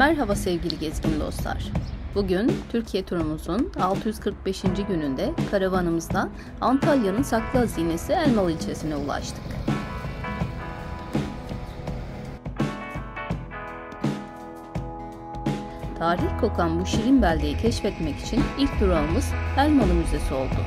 Merhaba sevgili gezgin dostlar. Bugün Türkiye turumuzun 645. gününde karavanımızla Antalya'nın saklı hazinesi Elmalı ilçesine ulaştık. Tarih kokan bu şirin beldeyi keşfetmek için ilk durağımız Elmalı Müzesi oldu.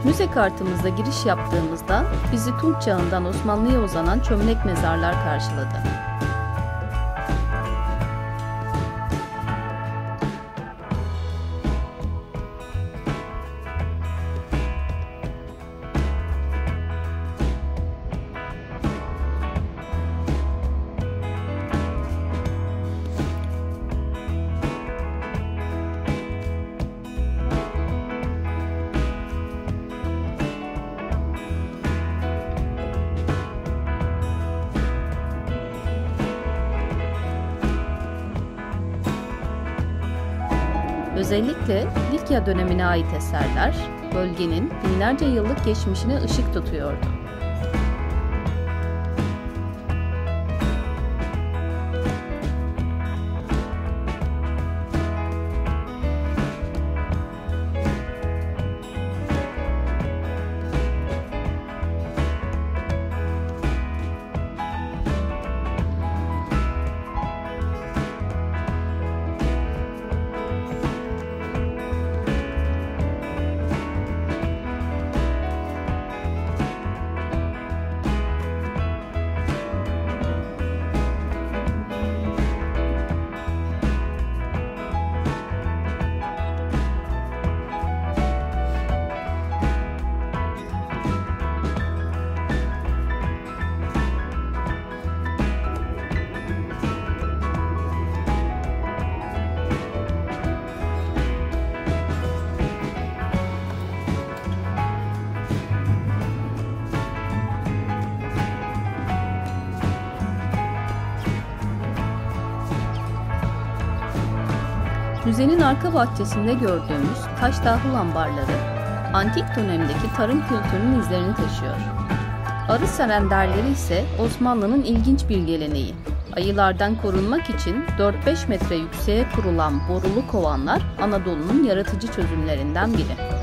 Müze kartımızda giriş yaptığımızda bizi Tunç Çağı'ndan Osmanlı'ya uzanan çömlek mezarlar karşıladı. Özellikle Likya dönemine ait eserler, bölgenin binlerce yıllık geçmişine ışık tutuyordu. Müzenin arka bahçesinde gördüğümüz taş tahıl ambarları, antik dönemdeki tarım kültürünün izlerini taşıyor. Arı serenderleri ise Osmanlı'nın ilginç bir geleneği. Ayılardan korunmak için 4-5 metre yükseğe kurulan borulu kovanlar Anadolu'nun yaratıcı çözümlerinden biri.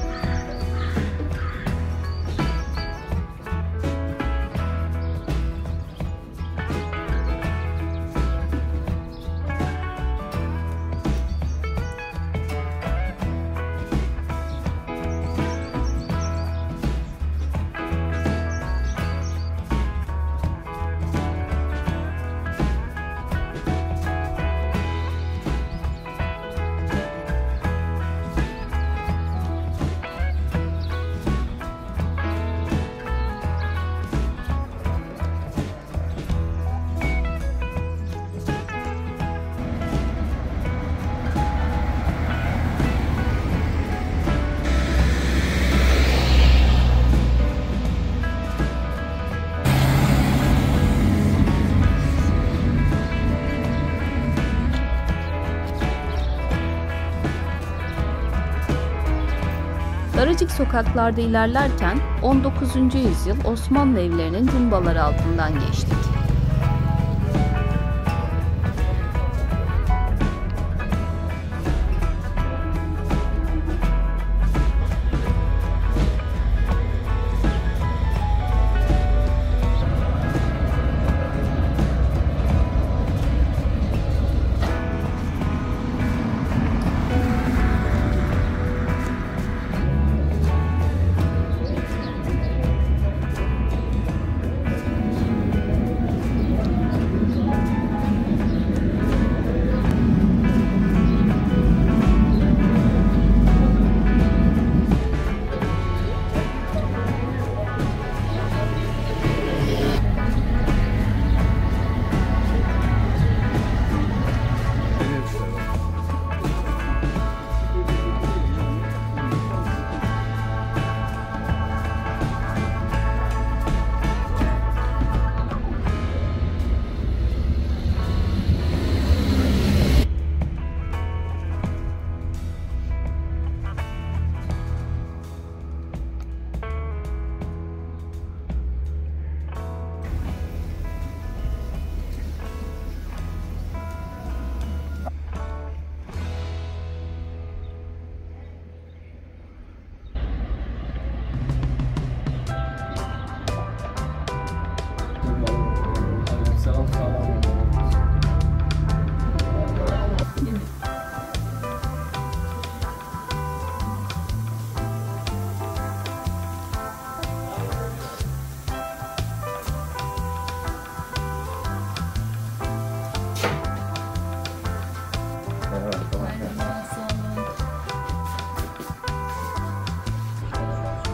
Daracık sokaklarda ilerlerken 19. yüzyıl Osmanlı evlerinin cumbaları altından geçtik.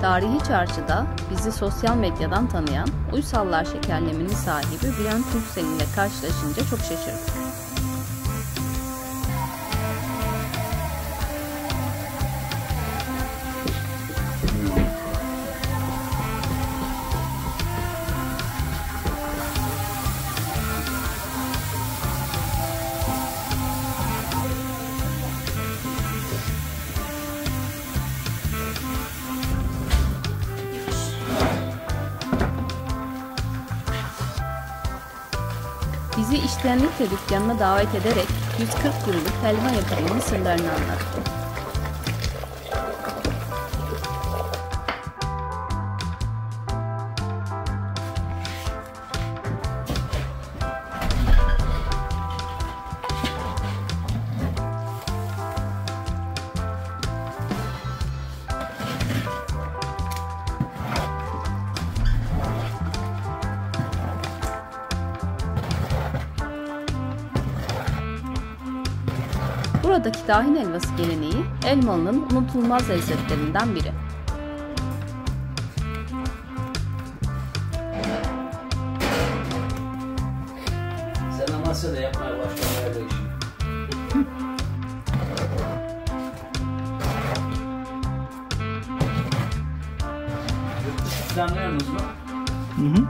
Tarihi Çarşı'da bizi sosyal medyadan tanıyan Uysallar Şekerleme'nin sahibi Bülent Türksel ile karşılaşınca çok şaşırdık. Bizi içtenlikle dükkanına davet ederek 140 yıllık helva yapımının sırlarını anlattı. Buradaki tahin helvası geleneği Elmalı'nın unutulmaz lezzetlerinden biri. Sen Amasya'da yapmaya başlamaya da işin. Yurt dışı planlıyorsunuz mu? Hı hı.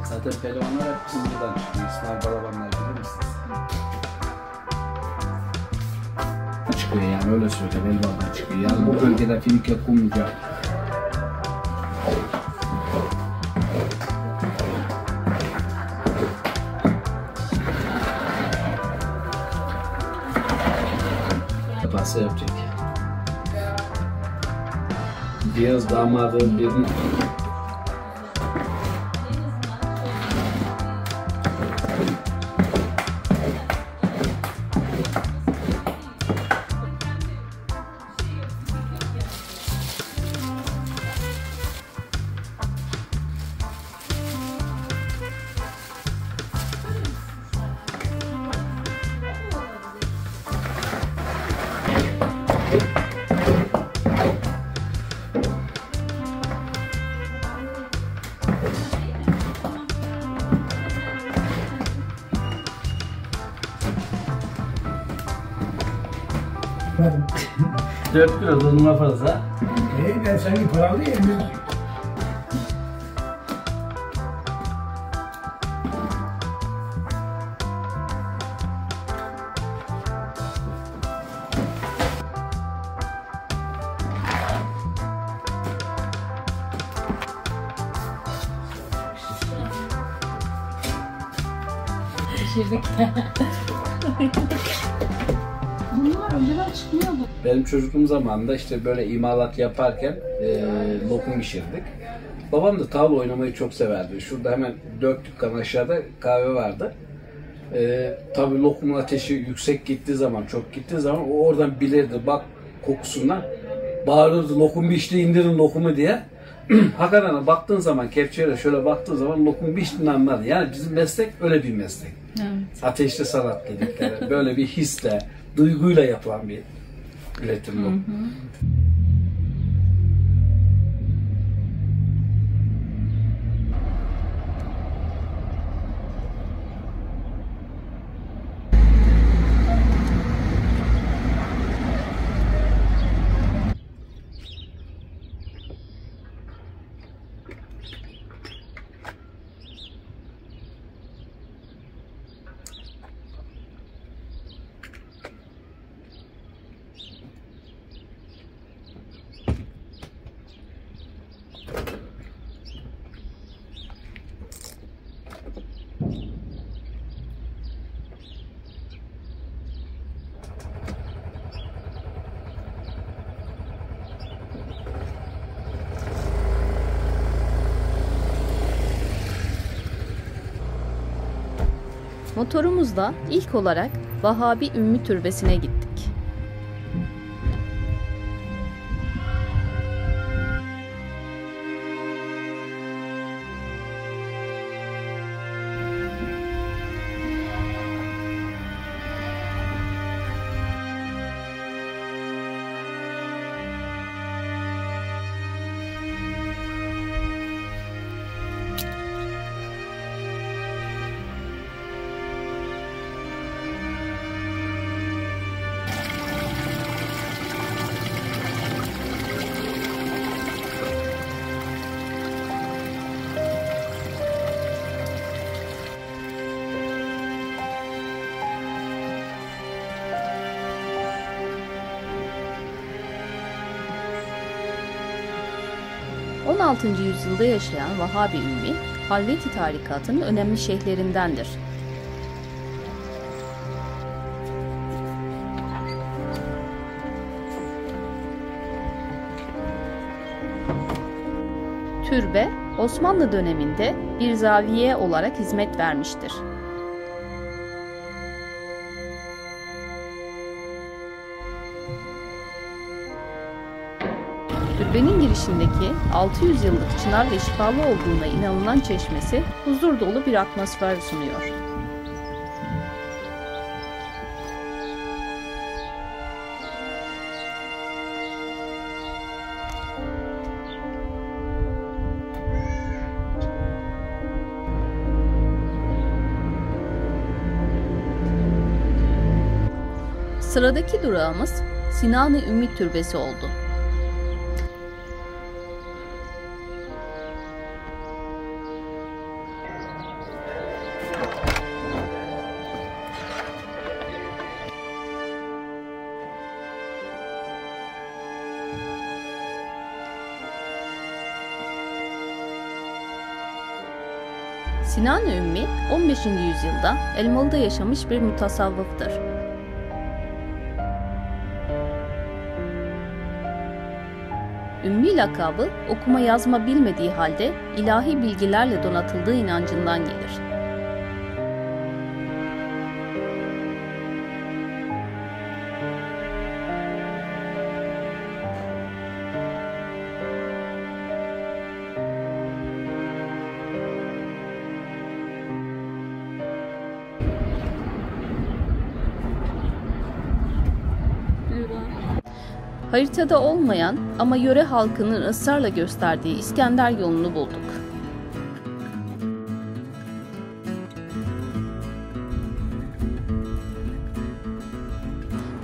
Zaten pehlivanlar hep bizim buradan çıkıyor. İsmail Balabanlar bilir misiniz? Çıkıyor yani öyle söyleyeyim. Elvan'dan çıkıyor. Yani bu bölgede Finike, Kumluca. Pasta yapacak. Biraz damadı birini Verdim. 4 kilo donuma fazla. Ben sanki paralı yerim. Pişirdik. Bunlar önceden çıkmıyordu. Benim çocukluğum zamanında işte böyle imalat yaparken lokum pişirdik. Babam da tavla oynamayı çok severdi. Şurada hemen 4 dükkan aşağıda kahve vardı. Tabii lokumun ateşi yüksek gittiği zaman, çok gittiği zaman o oradan bilirdi. Bak kokusundan bağırırdı, lokum pişti, indirin lokumu diye. Hakikaten baktığın zaman, kepçeyle şöyle baktığın zaman lokum piştiğini anladı. Yani bizim meslek öyle bir meslek. Evet. Ateşli sanat dedikleri. Böyle bir hisle, duyguyla yapılan bir üretim bu. Motorumuzla ilk olarak Vahabi Ümmü Türbesi'ne gittik. 16. yüzyılda yaşayan Vahabi Ümmi, Halveti tarikatının önemli şeyhlerindendir. Türbe, Osmanlı döneminde bir zaviye olarak hizmet vermiştir. Türbenin girişindeki 600 yıllık çınarla şifalı olduğuna inanılan çeşmesi huzur dolu bir atmosfer sunuyor. Sıradaki durağımız Sinan-ı Ümmi Türbesi oldu. Sinan-ı Ümmi 15. yüzyılda Elmalı'da yaşamış bir mutasavvıftır. Ümmi lakabı okuma yazma bilmediği halde ilahi bilgilerle donatıldığı inancından gelir. Haritada olmayan ama yöre halkının ısrarla gösterdiği İskender yolunu bulduk.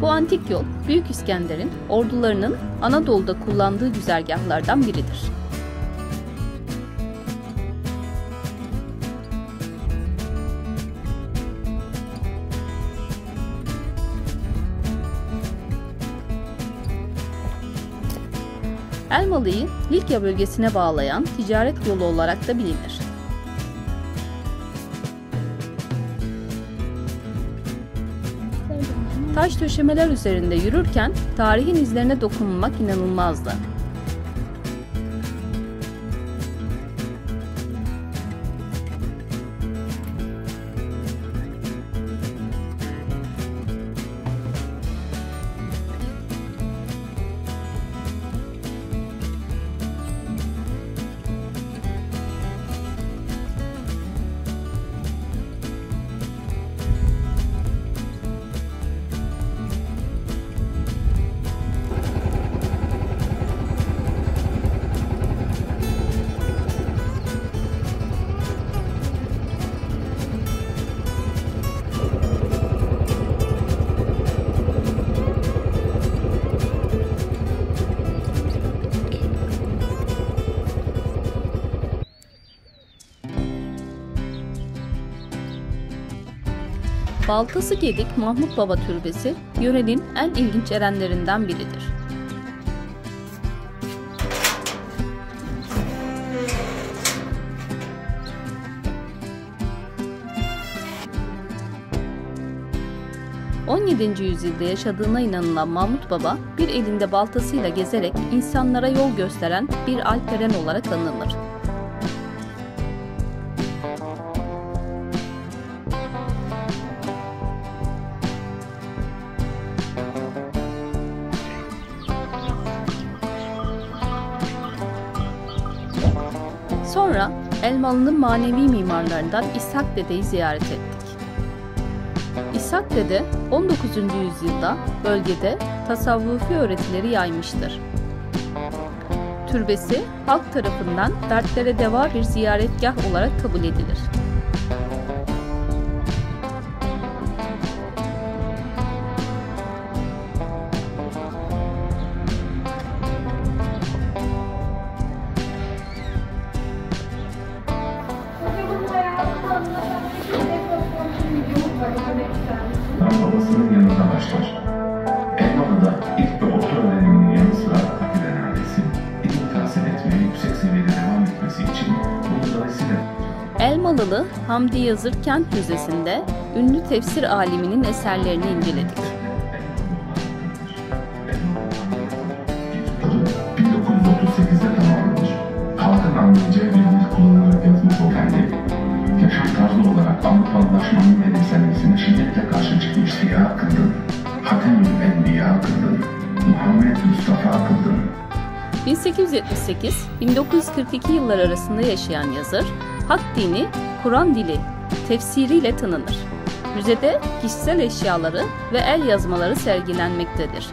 Bu antik yol, Büyük İskender'in ordularının Anadolu'da kullandığı güzergahlardan biridir. Elmalı'yı Likya bölgesine bağlayan ticaret yolu olarak da bilinir. Taş döşemeler üzerinde yürürken tarihin izlerine dokunmak inanılmazdı. Baltası Gedik Mahmut Baba Türbesi, yörenin en ilginç erenlerinden biridir. ...17. yüzyılda yaşadığına inanılan Mahmut Baba, bir elinde baltasıyla gezerek insanlara yol gösteren bir alperen olarak anılır. Sonra Elmalı'nın manevi mimarlarından İshak Dede'yi ziyaret ettik. İshak Dede 19. yüzyılda bölgede tasavvufi öğretileri yaymıştır. Türbesi halk tarafından dertlere deva bir ziyaretgah olarak kabul edilir. Babasının yanında başlar. Elmalı'da ilk ve orta öğreniminin yanı sıra fakir ailesi, ilim tahsil etmeye yüksek seviyede Elmalılı Hamdi Yazır Kent Müzesi'nde ünlü tefsir aliminin eserlerini inceledik. 1938'de tamamlanır. Halkın anlayacağı bir dil kullanılarak yazılmış o kendi, yaşam tarzı olarak Avrupalılaşmanın benimsenmesine şiddetle karşı çıkmış Ziya Kıldın, Hatemül Enbiya Kıldın, Muhammed Mustafa Kıldın. 1878-1942 yıllar arasında yaşayan yazır, Hak dini, Kur'an dili tefsiriyle tanınır. Müzede kişisel eşyaları ve el yazmaları sergilenmektedir.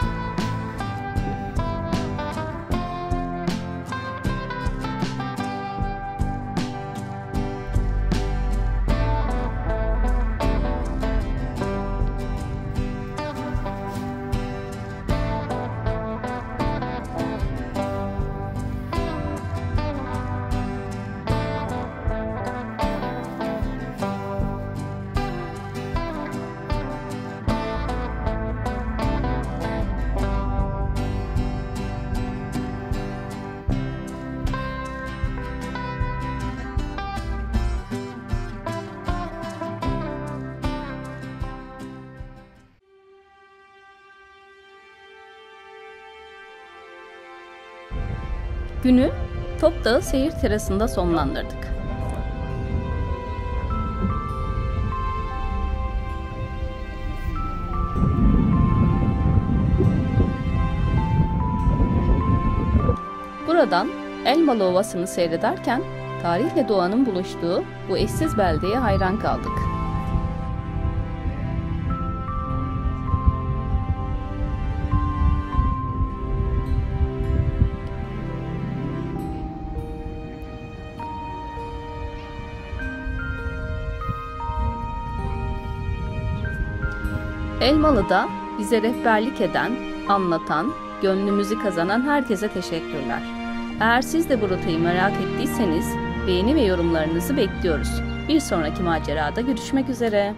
Günü Topdağı Seyir Terası'nda sonlandırdık. Buradan Elmalı Ovası'nı seyrederken tarihle doğanın buluştuğu bu eşsiz beldeye hayran kaldık. Elmalı'da bize rehberlik eden, anlatan, gönlümüzü kazanan herkese teşekkürler. Eğer siz de bu rotayı merak ettiyseniz beğeni ve yorumlarınızı bekliyoruz. Bir sonraki macerada görüşmek üzere.